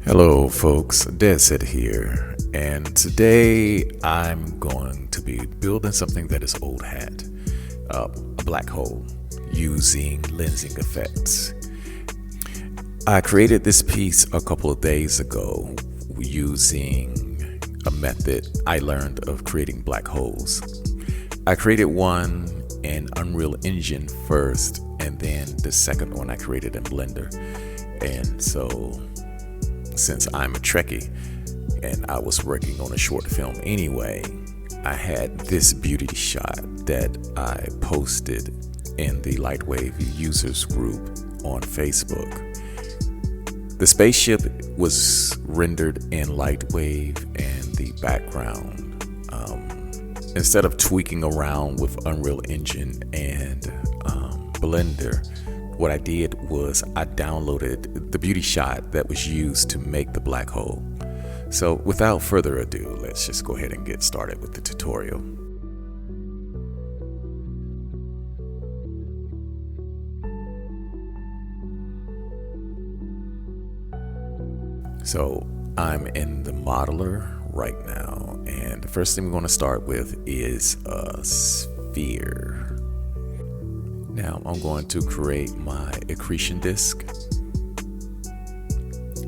Hello folks, Dead here, and today I'm going to be building something that is old hat, a black hole, using lensing effects. I created this piece a couple of days ago using a method I learned of creating black holes. I created one in Unreal Engine first, and then the second one I created in Blender. And so since I'm a Trekkie and I was working on a short film anyway, I had this beauty shot that I posted in the Lightwave users group on Facebook. The spaceship was rendered in Lightwave, and the background, instead of tweaking around with Unreal Engine and Blender, what I did was I downloaded the beauty shot that was used to make the black hole. So without further ado, let's just go ahead and get started with the tutorial. So I'm in the modeler right now, and the first thing we're going to start with is a sphere. Now I'm going to create my accretion disk,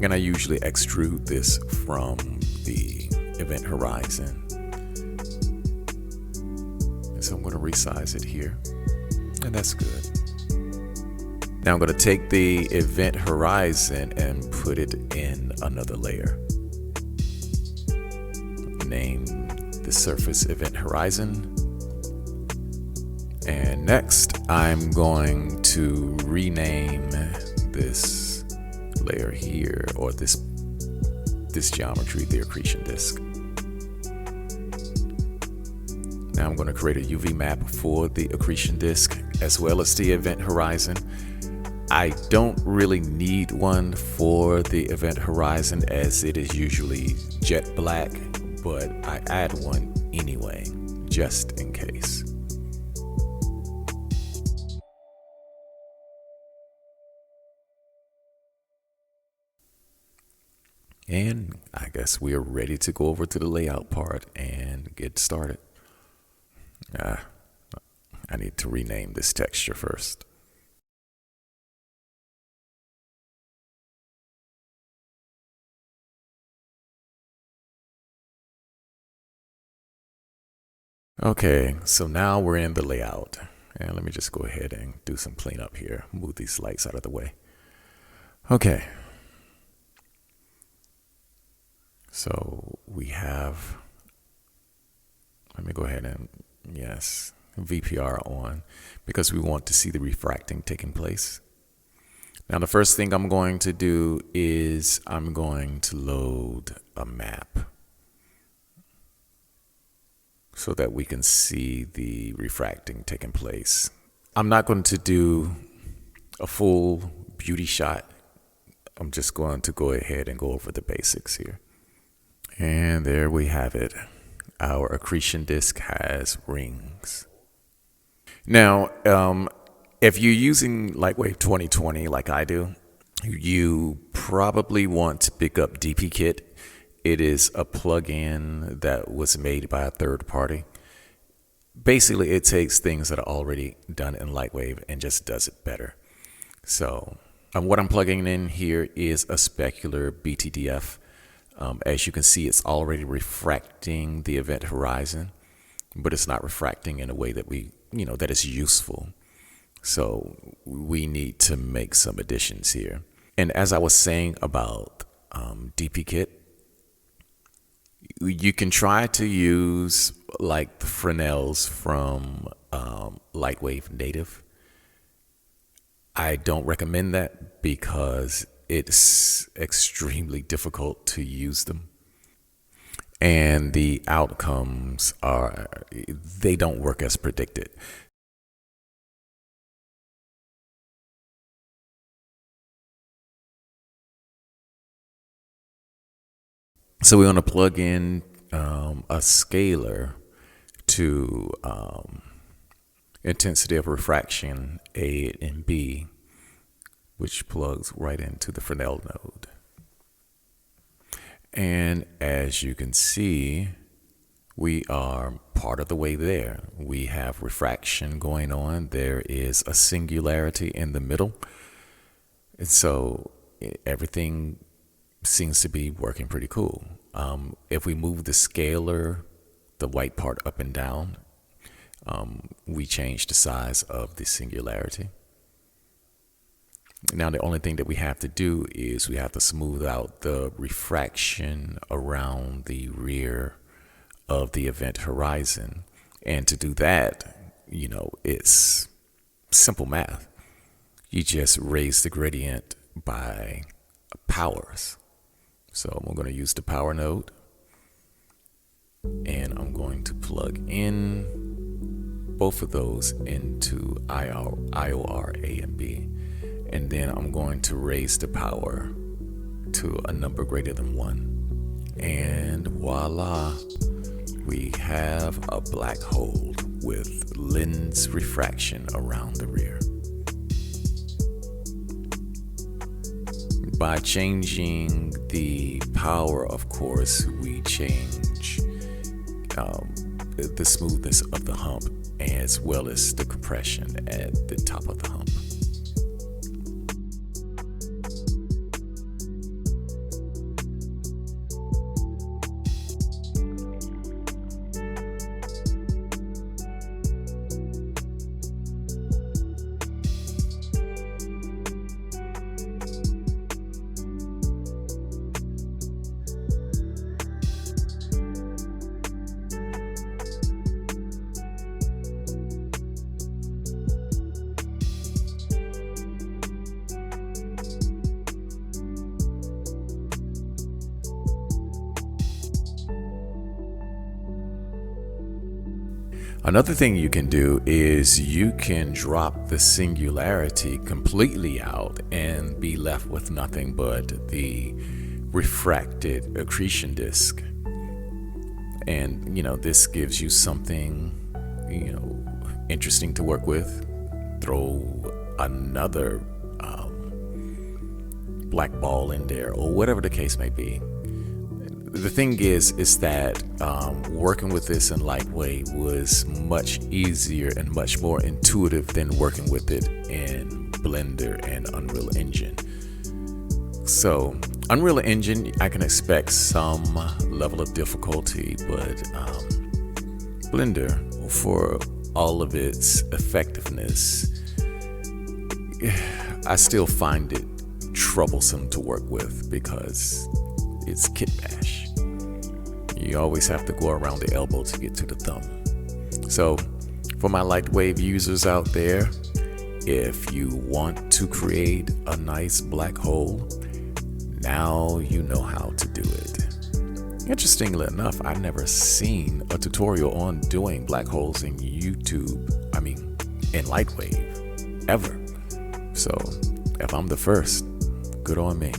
and I usually extrude this from the event horizon. And so I'm going to resize it here, and that's good. Now I'm going to take the event horizon and put it in another layer. Name the surface event horizon. And next, I'm going to rename this layer here, or this geometry, the accretion disk. Now I'm going to create a UV map for the accretion disk as well as the event horizon. I don't really need one for the event horizon as it is usually jet black, but I add one anyway, just in case. And I guess we are ready to go over to the layout part and get started. I need to rename this texture first. Okay, so now we're in the layout. And let me just go ahead and do some cleanup here. Move these lights out of the way. Okay. So we have, let me go ahead and, yes, VPR on, because we want to see the refracting taking place. Now the first thing I'm going to do is I'm going to load a map so that we can see the refracting taking place. I'm not going to do a full beauty shot. I'm just going to go ahead and go over the basics here. And there we have it. Our accretion disk has rings. Now, if you're using Lightwave 2020 like I do, you probably want to pick up dpkit. It is a plugin that was made by a third party. Basically, it takes things that are already done in Lightwave and just does it better. So what I'm plugging in here is a specular BTDF. As you can see, it's already refracting the event horizon, but it's not refracting in a way that that is useful. So we need to make some additions here. And as I was saying about dpkit, you can try to use like the Fresnels from Lightwave Native. I don't recommend that because it's extremely difficult to use them. And the outcomes they don't work as predicted. So we're going to plug in a scalar to intensity of refraction A and B, which plugs right into the Fresnel node. And as you can see, we are part of the way there. We have refraction going on. There is a singularity in the middle. And so everything seems to be working pretty cool. If we move the scalar, the white part up and down, we change the size of the singularity. Now, the only thing that we have to do is we have to smooth out the refraction around the rear of the event horizon. And to do that, it's simple math. You just raise the gradient by powers. So I'm going to use the power node, and I'm going to plug in both of those into IOR A and B. And then I'm going to raise the power to a number greater than 1. And voila, we have a black hole with lens refraction around the rear. By changing the power, of course, we change the smoothness of the hump as well as the compression at the top of the hump. Another thing you can do is you can drop the singularity completely out and be left with nothing but the refracted accretion disk. And, this gives you something, interesting to work with. Throw another black ball in there or whatever the case may be. The thing is that working with this in Lightwave was much easier and much more intuitive than working with it in Blender and Unreal Engine. So Unreal Engine, I can expect some level of difficulty, but Blender, for all of its effectiveness, I still find it troublesome to work with because it's kit bash. You always have to go around the elbow to get to the thumb. So for my Lightwave users out there, if you want to create a nice black hole, now you know how to do it. Interestingly enough, I've never seen a tutorial on doing black holes in in Lightwave, ever. So if I'm the first, good on me.